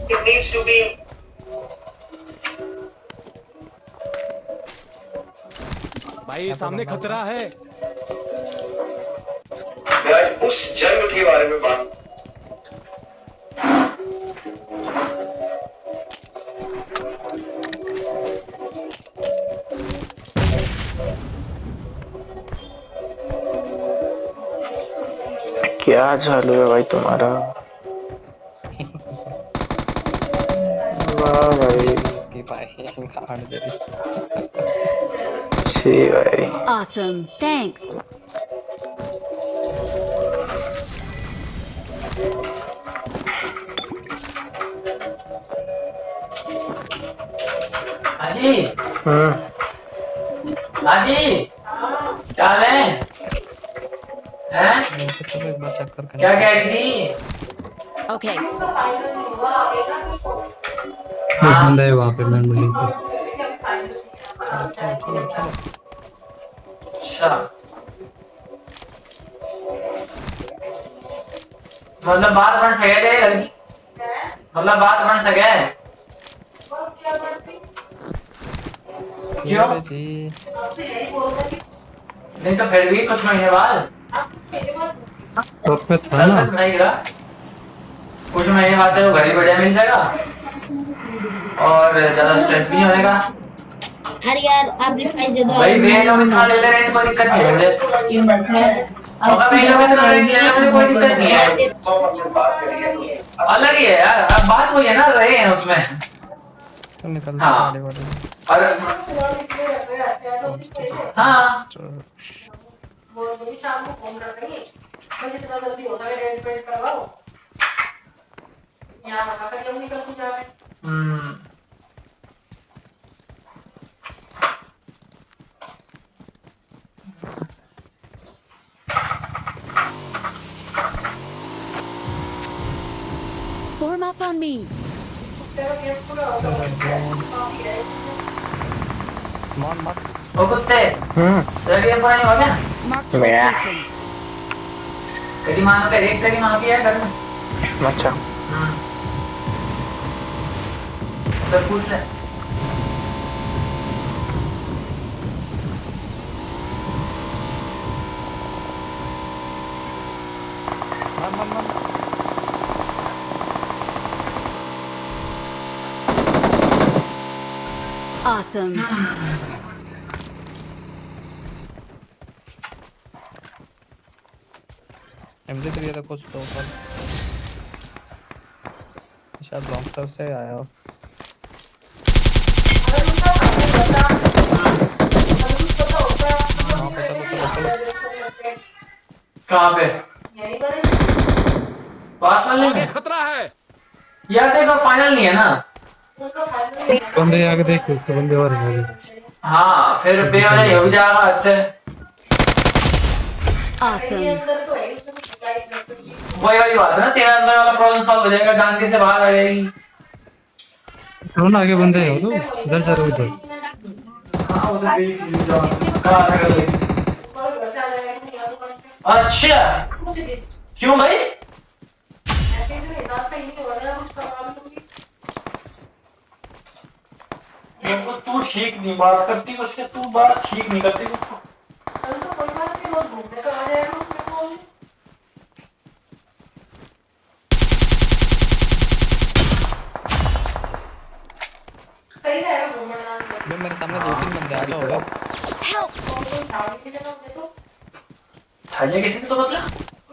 It needs to be. भाई सामने खतरा है। मैं आज उस जंग के बारे में बात। क्या चालू है भाई तुम्हारा? वाह भाई की भाई गाड़ दे रही। छी भाई। Awesome. Thanks. हाजी हाजी क्या हाल है? हैं? चलो एक बार चक्कर क्या कह रही थी? Okay. बंदा है वहाँ पे मैं बिल्डिंग पे। चलो अच्छा मतलब बात बन सके थे घर की, मतलब बात बन सके क्यों? जी नहीं तो फिर भी कुछ महीने बाद तो पे था ना नहीं गिरा, कुछ महीने बाद तो घर ही बढ़िया मिल जाएगा और ज्यादा स्ट्रेस भी नहीं होने का। अरे यार आप रिप्लाई दे दो भाई वे लोग इतना ले ले रहे हैं, कोई दिक्कत नहीं है मुझे। अगर वे लोग इतना ले ले मुझे कोई दिक्कत नहीं है, अलग ही है यार। अब बात वही है ना, रहे हैं उसमें। तो निकल हाँ। वाले वाले और हाँ Form up on me. मान मत वो कुत्ते तेरा गेम पढ़ा नहीं हुआ क्या? Mark the Yeah. location. करी मानो का एक करी मानो की है घर में। अच्छा तो पूछ ले। मान मान मान Awesome. MG3 था कुछ तो ऊपर शायद लॉन्ग टर्म से आया हो। वहाँ पे चलो चलो चलो कहाँ पे? पास वाले में खतरा है। यार देखो फाइनल नहीं है ना। बंदे आगे देख उसके बंदे और हैं। हाँ फिर बेवजह हो भी जाएगा अच्छे। Awesome. वही वाली बात है ना, तेरा अंदर वाला प्रॉब्लम सॉल्व हो जाएगा, डांके से बाहर आ जाएगी। चलो ना आगे बंदे हो तो इधर जा रहे हो इधर। हाँ वो तो देख लीजिए कहाँ से कर लेंगे। अच्छा क्यों भाई? देखो तू ठीक नहीं बात करती, उसके तू बात ठीक नहीं करती। मैं मेरे सामने 2-3 बंदे आ जाओ होगा। Help. थाने किसी ने तो मतलब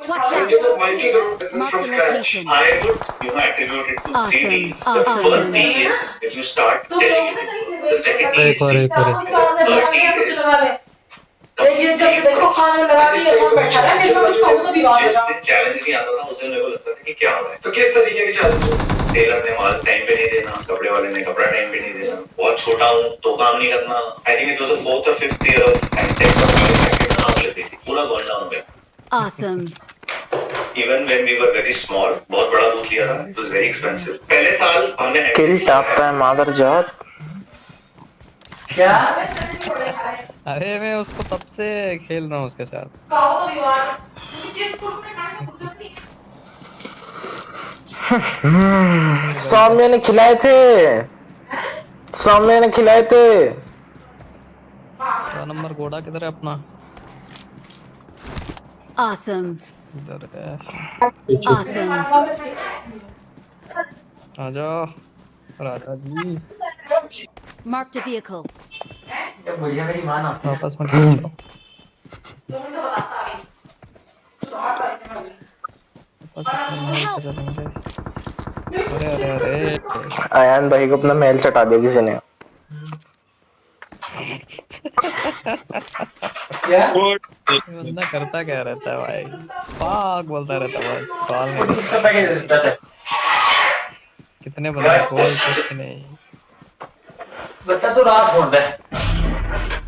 Watch out. multi-group business from scratch. I would, attribute it to three Ds. The first D is if you start delegating. The second D is एक और third D is ये जब देखो खाने लगा के ये फोन बैठा है मेरे को कुछ कहूं तो विवाद जिस होगा। दिन चैलेंज नहीं आता था उस दिन मेरे को लगता था कि क्या हो रहा है। तो किस तरीके के चैलेंज? टेलर ने माल टाइम पे नहीं देना, कपड़े वाले ने कपड़ा टाइम पे नहीं देना, बहुत छोटा हूँ तो काम नहीं करना। I think it was the 4th or 5th year of Antex of manufacturing में आग लगी थी, पूरा बर्न डाउन हो गया। Awesome. Even when we were very small, बहुत बड़ा बूथ लिया था, it was very expensive. पहले साल हमने किल टापता है मादरजात। क्या? अरे मैं उसको तब से खेल रहा हूँ उसके साथ। कहो तो विवाद क्योंकि चिप्स कुरकुरे खाने में फुर्सत नहीं सौम्य ने खिलाए थे, सौम्य ने खिलाए थे। 4 नंबर घोड़ा किधर है अपना? Awesome. इधर है। Awesome. आ जाओ राजा जी, Marked a vehicle. ये भैया मेरी माँ ना। वापस में खेल लो। वापस में महल पे चलेंगे। अरे अरे अरे आयान भाई को अपना महल चटा दिया किसी ने। क्या? ये बंदा करता क्या रहता है भाई? पाक बोलता रहता है बस, कॉल नहीं। कुत्ता पैकेज देता है। कितने बंदे कॉल कुछ नहीं। बता तू रात फोन दे।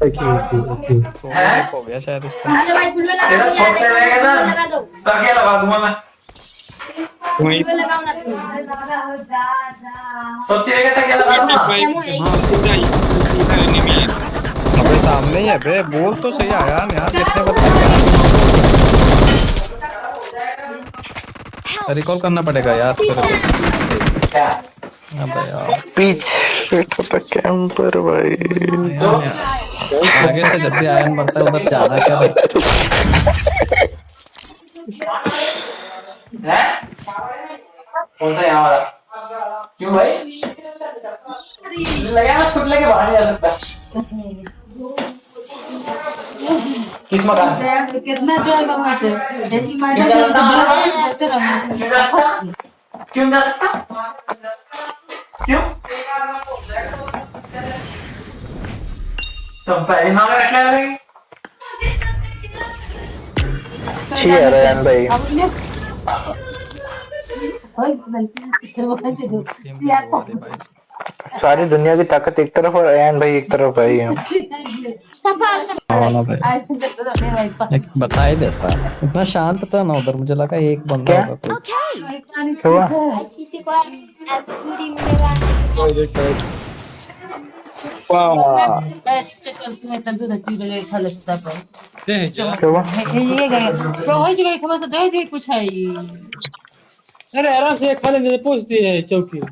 सोने हो गया शायद इसका। भाई फुल लगा तेरा सोते रहेगा ना, ताकि लगा दूंगा मैं। लगाओ ना तुम। सोती रहेगा ताकि लगा दूंगा। अबे सामने ही है बे, बोल तो सही आया यार, कितने बंदे रिकॉल करना पड़ेगा यार तेरे को। क्या? अबे यार पीछे तो कैंपर भाई। आगे से जब भी आयन बढ़ता है उधर जाना क्या भाई? हैं? कौन सा यहाँ वाला? क्यों भाई? लगा मैं सुट लेके बाहर नहीं जा सकता। किस मकान से? कितना जो है वहाँ से ऐसी माइंड क्यों जा सकता? क्यों? तुम पहले मांग रख ले रहे? छी है आयान भाई। सारी दुनिया की ताकत एक तरफ और आयान भाई एक तरफ भाई है। एक बता ही देता, इतना शांत था ना उधर, मुझे लगा एक बंदा होगा कोई। Okay. हुआ? किसी को एसपीडी मिलेगा। कुछ है अरे आराम से खा लेंगे, पूछती है चौकी। अरे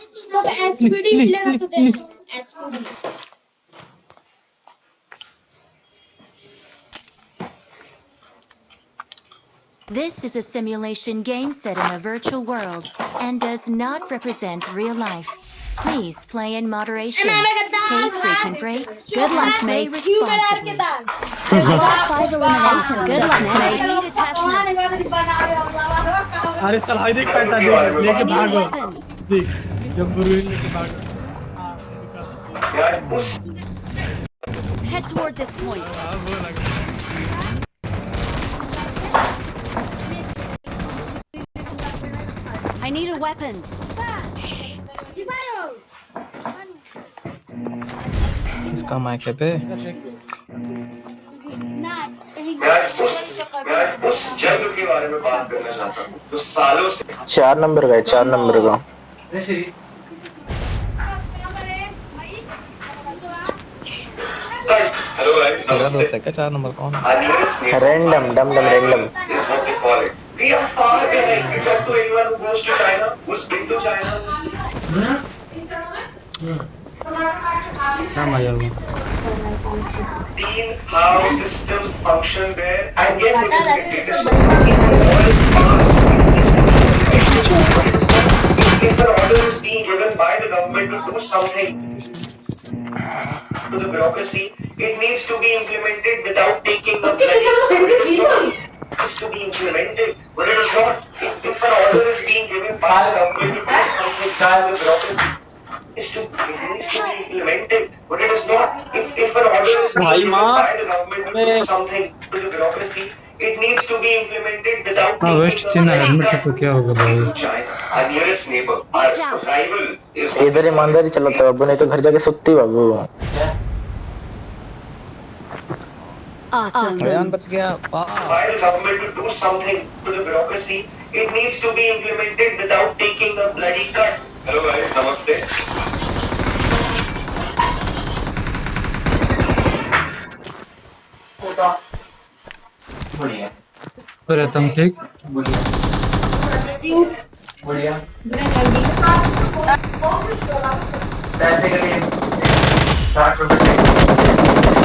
तुम लोग एसपीडी मिलेगा तो दे दो SPD. This is a simulation game set in a virtual world and does not represent real life. Please play in moderation. Take frequent breaks. Good luck, mate. Responsibly. 5 eliminations. Good luck, mate. Need attachments. अरे चल high देख पैसा दे लेके भागो, देख जब गुरुइन लेके भागो। यार उस Head toward this point. I need a weapon. इसका माइक है पे। मैं उस जंग के बारे में बात करना चाहता हूँ तो सालों से 4 नंबर का है, 4 नंबर का। हेलो गाइस तेरा नमस्ते दोस्त है क्या 4 नंबर कौन है? रैंडम डम डम random. is what they call it. We are far behind. You talk to anyone who goes to China, who's been to China, seen how systems function there, and yes, it is dictatorship. If an order is passed, if an order is being given by the government to do something to the bureaucracy, it needs to be implemented without taking the bloody. Is to be implemented, but it is not. If an order is being given by the government to do something to the bureaucracy, it needs to be implemented, but it is not. If an order is being given by the government to do something to the bureaucracy, it needs to be implemented without taking the bloody cut. क्या होगा भाई? China, our nearest neighbor, our rival is. इधर ईमानदारी चलाता है बाबू, नहीं तो घर जाके सुत्ती बाबू। Awesome. अयान बच गया। By the government to do something to the bureaucracy, it needs to be implemented without taking a bloody cut. Hello guys, namaste. बढ़िया। अरे तुम ठीक? बढ़िया ब्रेक लग गई। पैसे के लिए 60 रुपए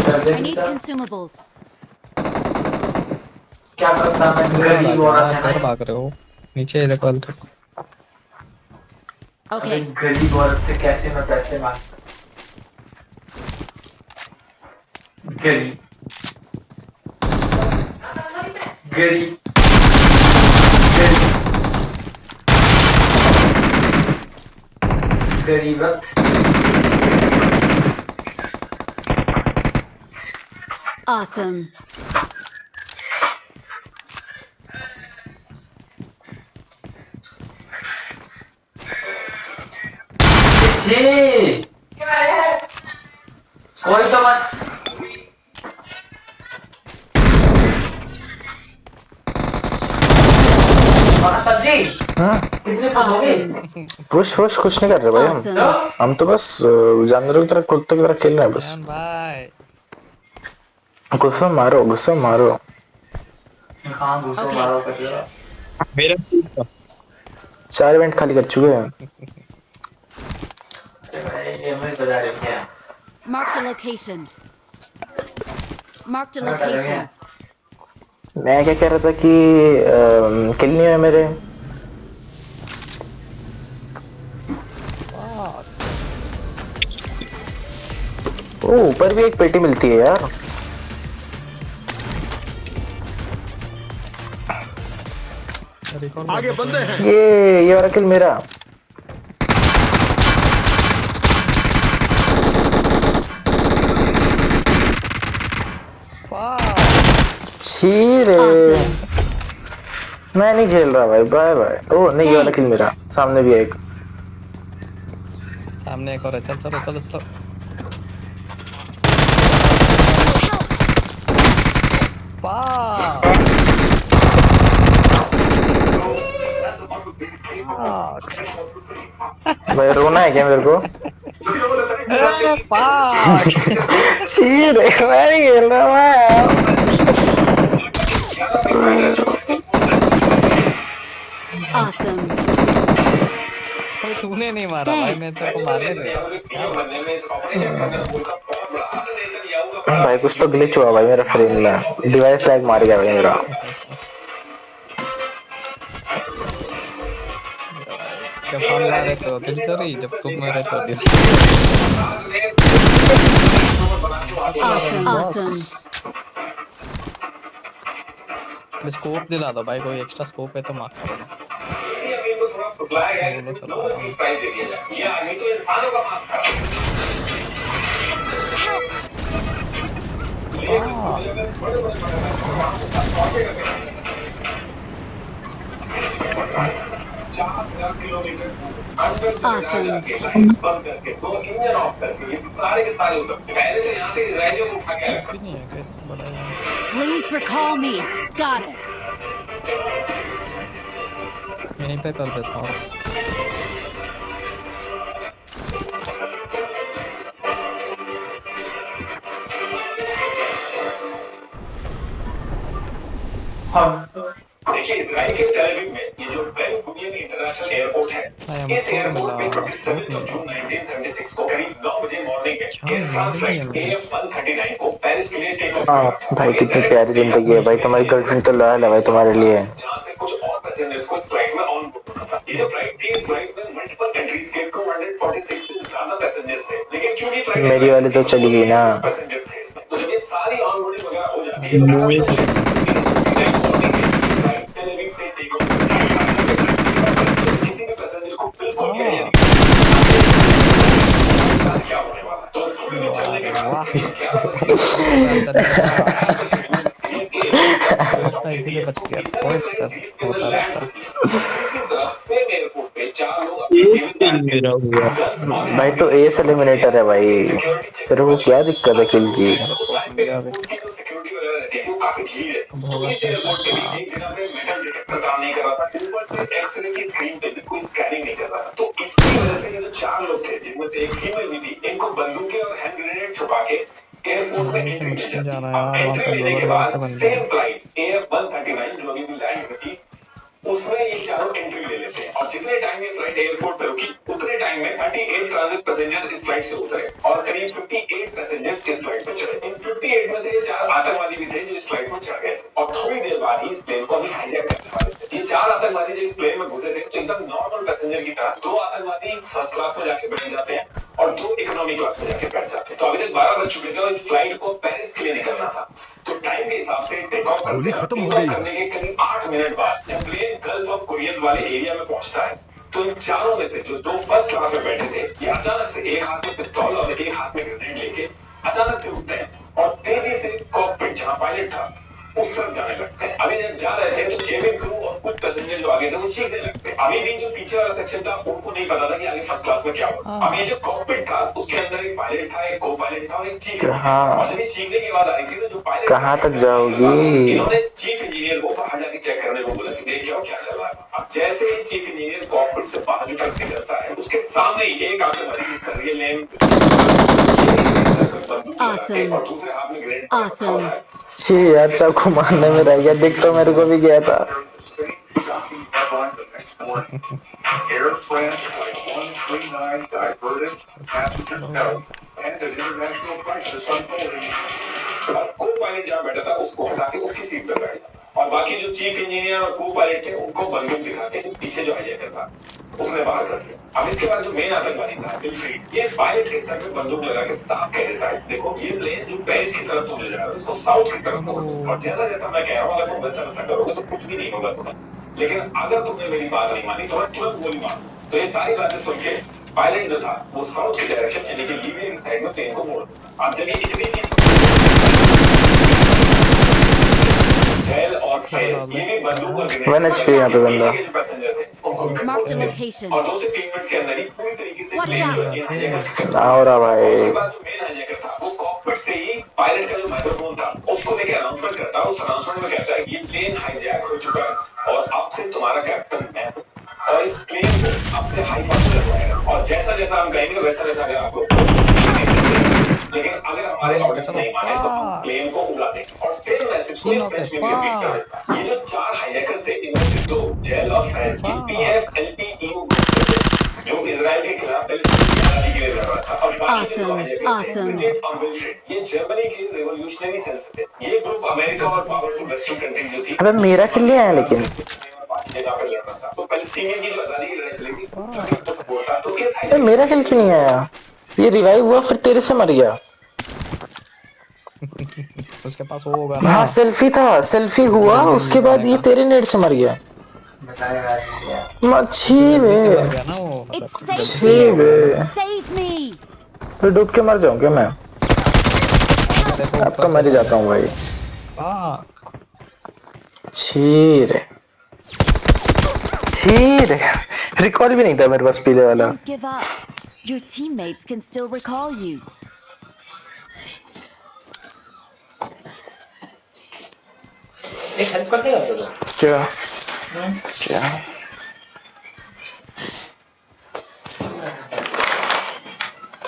I need consumables. क्या करता मैं गरीब औरत है कर ना। भाग रहे हो नीचे देखो अल्टर अरे Okay. गरीब औरत से कैसे मैं पैसे मांग गरीब गरीब गरीब गरीबत Awesome. जी कोई तो बस और सब्जी कितने पुश हो गए पुश पुश कुछ नहीं कर रहे भाई Awesome. हम तो बस जानवरों की तरह कुत्तों की तरह खेल रहे हैं बस। जान भाई गुस्सा मारो गुस्सा मारो। हाँ घुसो मारो कर रहा मेरा 4 इवेंट खाली कर चुके हैं। ये मैं बता रही क्या Marked a location. Marked a location. मैं क्या कह रहा था कि किल नहीं हुए मेरे। ओ ऊपर भी एक पेटी मिलती है यार। आगे बंदे हैं। ये वाला किल मेरा। छी रे Awesome. मैं नहीं खेल रहा भाई बाय बाय। ओ नहीं ये वाला किल मेरा। सामने भी है एक। सामने एक और है चल चलो चलो चलो भाई रोना है क्या मेरे को? छी रे मैं नहीं खेल रहा मैं। Awesome. कोई तूने नहीं मारा भाई मैं तेरे को मारने दे भाई कुछ तो ग्लिच हुआ भाई मेरा फ्रेम में। डिवाइस लैग मार गया भाई मेरा। जब हम मारे तो दिल करी जब तुम मारे तो दिल Awesome. स्कोप दिला दो भाई कोई एक्स्ट्रा स्कोप है तो मार करो ना Awesome. भी नहीं है कैसे बड़ा है Please recall me. Got it. यहीं पे कर देता हूँ देखिए इजराइल के तेल अवीव में ये जो बेन गुरियन इंटरनेशनल एयरपोर्ट है इस एयरपोर्ट में 27 जून 1976 को करीब 9 बजे मॉर्निंग में एयर फ्रांस फ्लाइट AF139 को पेरिस के लिए टेक ऑफ हाँ भाई कितनी प्यारी जिंदगी है भाई। तुम्हारी गर्लफ्रेंड तो लॉयल है भाई तुम्हारे लिए। जहां से कुछ और पैसेंजर्स को इस फ्लाइट में ऑन बोर्ड होना था। ये जो फ्लाइट थी इस फ्लाइट में मल्टीपल कंट्रीज के 246 से ज्यादा पैसेंजर्स थे लेकिन क्योंकि फ्लाइट मेरी वाली तो चली गई ना। पैसेंजर्स थे इसमें तो जब ये सारी ऑन बोर्डिंग वगैरह हो जाती है से टेक ऑफ किसी भी पैसेंजर को बिल्कुल भी आइडिया नहीं क्या होने वाला तो थोड़ी देर चलने के बाद इसीलिए बच गया कोई स्ट्रेस होता रहता भाई तो एस एलिमिनेटर है भाई। तेरे को क्या दिक्कत है किल की? सिक्योरिटी वगैरह रहती है वो काफी भीड़ है इस एयरपोर्ट पे भी एक जगह पे मेटल डिटेक्टर काम नहीं कर रहा था ऊपर से एक्सरे की स्क्रीन पे भी कोई स्कैनिंग नहीं कर रहा था तो इसकी वजह से ये जो 4 लोग थे जिनमें से एक फीमेल भी थी इनको बंदूकें और हैंड ग्रेनेड छुपा के एयरपोर्ट में एंट्री मिल जाती है। एंट्री लेने के बाद सेम फ्लाइट AF139 जो अभी भी लैंड हुई थी उसमें ये चारों एंट्री ले लेते हैं और जितने टाइम ये फ्लाइट एयरपोर्ट पे रुकी उतने टाइम में 38 ट्रांजिट पैसेंजर्स इस फ्लाइट से उतरे और करीब 58 पैसेंजर्स इस फ्लाइट पे चढ़े। इन 58 में से ये 4 आतंकवादी भी थे जो इस फ्लाइट में चढ़ गए थे और थोड़ी देर बाद ही इस प्लेन को भी हाईजैक करने वाले थे। ये 4 आतंकवादी जब इस प्लेन में घुसे थे तो एकदम नॉर्मल पैसेंजर की तरह 2 आतंकवादी फर्स्ट क्लास में जाके बैठ जाते हैं और 2 इकोनॉमी क्लास में जाके बैठ जाते हैं। तो अभी तक 12 बज चुके थे और इस फ्लाइट को पेरिस के लिए निकलना था। तो टाइम के हिसाब से टेक ऑफ करने के करीब 8 मिनट बाद जब प्लेन गल्फ ऑफ कोरियन वाले एरिया में पहुंचता है तो इन चारों में से जो 2 फर्स्ट क्लास में बैठे थे ये अचानक से एक हाथ में पिस्तौल और एक हाथ में ग्रेनेड लेके अचानक से उठते हैं और तेजी से कॉकपिट जहां पायलट था उस तरफ जाने लगते हैं। अभी जब जा रहे थे तो केबिन क्रू और कुछ पैसेंजर जो आगे थे वो चीखने लगते हैं। अभी भी जो पीछे वाला सेक्शन था उनको नहीं पता था कि आगे फर्स्ट क्लास में क्या होगा। अब ये जो कॉकपिट था उसके अंदर एक पायलट था, एक को पायलट था और एक चीफ इंजीनियर। और जब ये चीखने की आवाज आ रही थी तो जो पायलट कहाँ तक जाओगी? इन्होंने चीफ इंजीनियर को बाहर जाके चेक करने को बोला कि देख क्या चल रहा है। अब जैसे ही चीफ इंजीनियर कॉकपिट से बाहर निकलता है उसके सामने ही एक आतंकवादी जिसका रियल नेम और दूसरे हाथ में ग्रेनेड Awesome. छी यार, चाकू मारने में रह गया। दिख तो मेरे को भी गया था। Air France Flight 139 diverted, passengers held, and an international crisis unfolding. को पायलट जहाँ बैठा था उसको हटा के उसकी सीट पर बैठ गया और बाकी जो चीफ इंजीनियर और को पायलट थे उनको बंदूक दिखा के पीछे जो हाईजैकर था उसने बाहर कर दिया। अब इसके बाद जो मेन आतंकवादी था विल्फ्रीड, ये इस पायलट के सर में बंदूक लगा के साफ कह देता है देखो ये प्लेन जो पेरिस की तरफ तुम ले जा रहे हो इसको साउथ की तरफ मोड़ो और जैसा जैसा मैं कह रहा हूँ अगर तुम वैसा करोगे तो कुछ भी नहीं होगा तुम्हें, लेकिन अगर तुमने मेरी बात नहीं मानी तो मैं तुरंत गोली मारूं। तो ये सारी बातें सुन के पायलट जो था वो साउथ की डायरेक्शन यानी कि लीबिया की साइड में प्लेन को मोड़ देता। अब जब ये इतनी चीज जेल और फेस ये भी बंदूक और वन एचपी यहाँ पे बंदा। पैसेंजर थे उनको भी Marked a location. और 2 से 3 मिनट के अंदर ही पूरी तरीके से प्लेन जो है हाईजैक कर आओ रहा भाई। उसके बाद जो मेन हाईजैकर था वो कॉकपिट से ही पायलट का जो माइक्रोफोन था उसको लेके अनाउंसमेंट करता है। उस अनाउंसमेंट में कहता है कि ये प्लेन हाईजैक हो चुका है और अब से तुम्हारा कैप्टन मैं हूं और इस प्लेन को अब से हाईफा किया जाएगा और जैसा जैसा हम कहेंगे वैसा वैसा अगर आपको, लेकिन अगर हमारे ऑर्डर्स नहीं माने तो हम प्लेन को उड़ा देंगे। और सेम मैसेज को फ्रेंच में भी रिपीट कर देता है। ये जो 4 हाईजैकर्स थे इनमें से 2 जेल और फ्रांस की PFLP-EU ग्रुप से थे जो इजराइल के खिलाफ पैलेस्टीन की आजादी के लिए लड़ रहा था और बाकी के 2 हाईजैकर थे ब्रिजेट और विल्फ्रेड, ये जर्मनी के रिवॉल्यूशनरी सेल से थे। ये ग्रुप अमेरिका और पावरफुल वेस्टर्न कंट्री जो थी अबे मेरा किल नहीं आया लेकिन जगह पे लड़ रहा था। तो पैलेस्टीनियन की जो आजादी की लड़ाई चली थी उनको सपोर्ट था। तो इस अबे मेरा किल क्यों नहीं आया? ये रिवाइव हुआ फिर तेरे से मर गया। उसके पास वो होगा ना। हाँ सेल्फी था, सेल्फी हुआ उसके बाद ये तेरे नेट से मर गया। मच्छी बे ना वो It's छी safe bay. here. Save me. फिर डूब के मर जाऊं क्या मैं? अब तो मर ही जाता हूँ भाई। छी रे रिकॉल भी नहीं था मेरे पास पीले वाला। Don't give up. Your teammates can still recall you. एक हेल्प कर देगा तो क्या क्या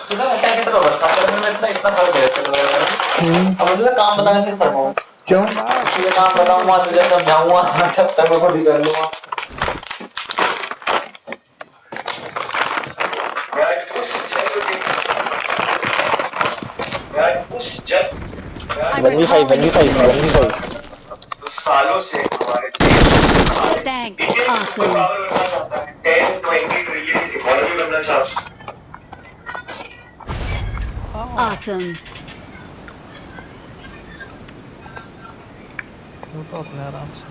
सीधा अटैक की तरफ बता करने में इतना फर्क है तो अब मुझे काम बताने से शर्म हो क्यों? ये काम बताऊंगा तुझे समझाऊंगा तब तक मैं खुद ही कर लूंगा। वन वी फाइव सालों से हमारे Thanks. Awesome. 10, 20 ट्रिलियन इकोनॉमी बनना चाहता Awesome. वो तो अपने आराम से।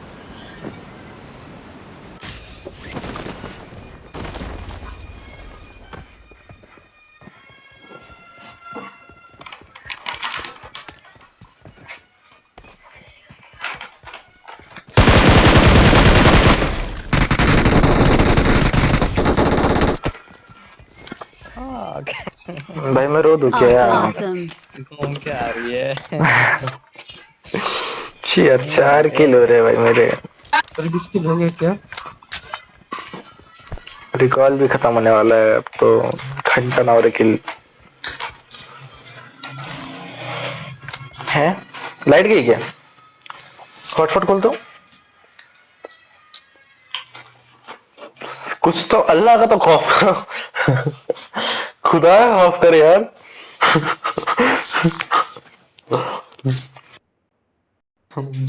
भाई मैं रो दूं क्या? Awesome. घूम के आ रही है। छी 4 किल हो रहे भाई मेरे। किल हो गया क्या? रिकॉल भी खत्म होने वाला है अब तो घंटा ना हो रहा किल है। लाइट गई क्या? हॉटस्पॉट खोल दो। कुछ तो अल्लाह का तो खौफ करो। खुदा का खौफ करे यार।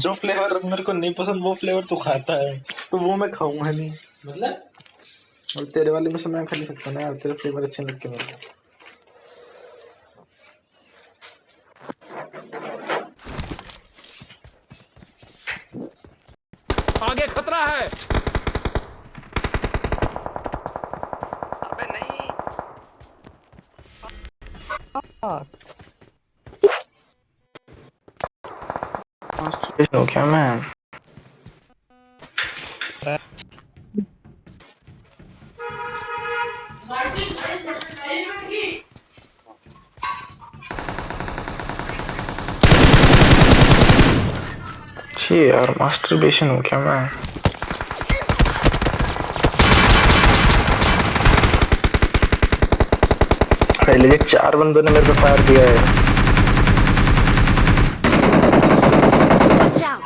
जो फ्लेवर मेरे को नहीं पसंद वो फ्लेवर तू खाता है, तो वो मैं खाऊंगा नहीं। मतलब और तेरे वाले में से मैं खा नहीं सकता ना यार, तेरे फ्लेवर अच्छे लगते मेरे को। आगे खतरा है। हो क्या मैं छी यार, मास्टरबेशन हो क्या मैं। पहले 4 बंदों ने मेरे को फायर किया है। Watch out!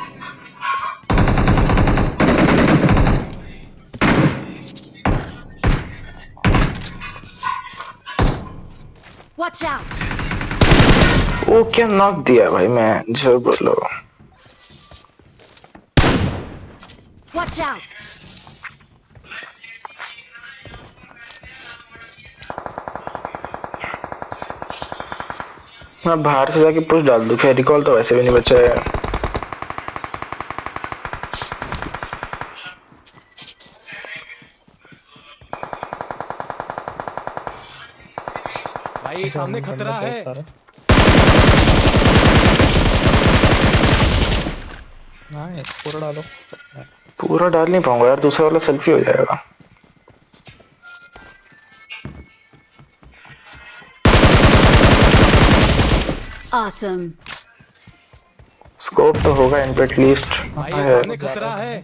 Watch out! वो क्या नॉक दिया भाई, मैं जो बोलो। Watch out! मैं बाहर से जाके पुश डाल दूं, रिकॉल तो वैसे भी नहीं बचा है। भाई सामने खतरा है। नाइस, पूरा डालो। पूरा डाल नहीं पाऊंगा यार, दूसरा वाला सेल्फी हो जाएगा। Awesome! स्कोप तो होगा इन पे एटलीस्ट। भाई सामने खतरा है।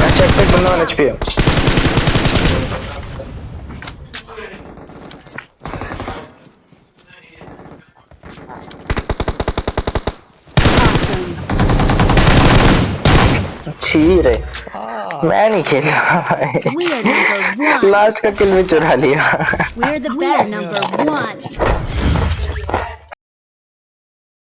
अच्छा एक बंदा एचपी है। छी रे, मैं नहीं खेल रहा भाई। We are number one! Last का किल भी चुरा लिया। We're the better number one!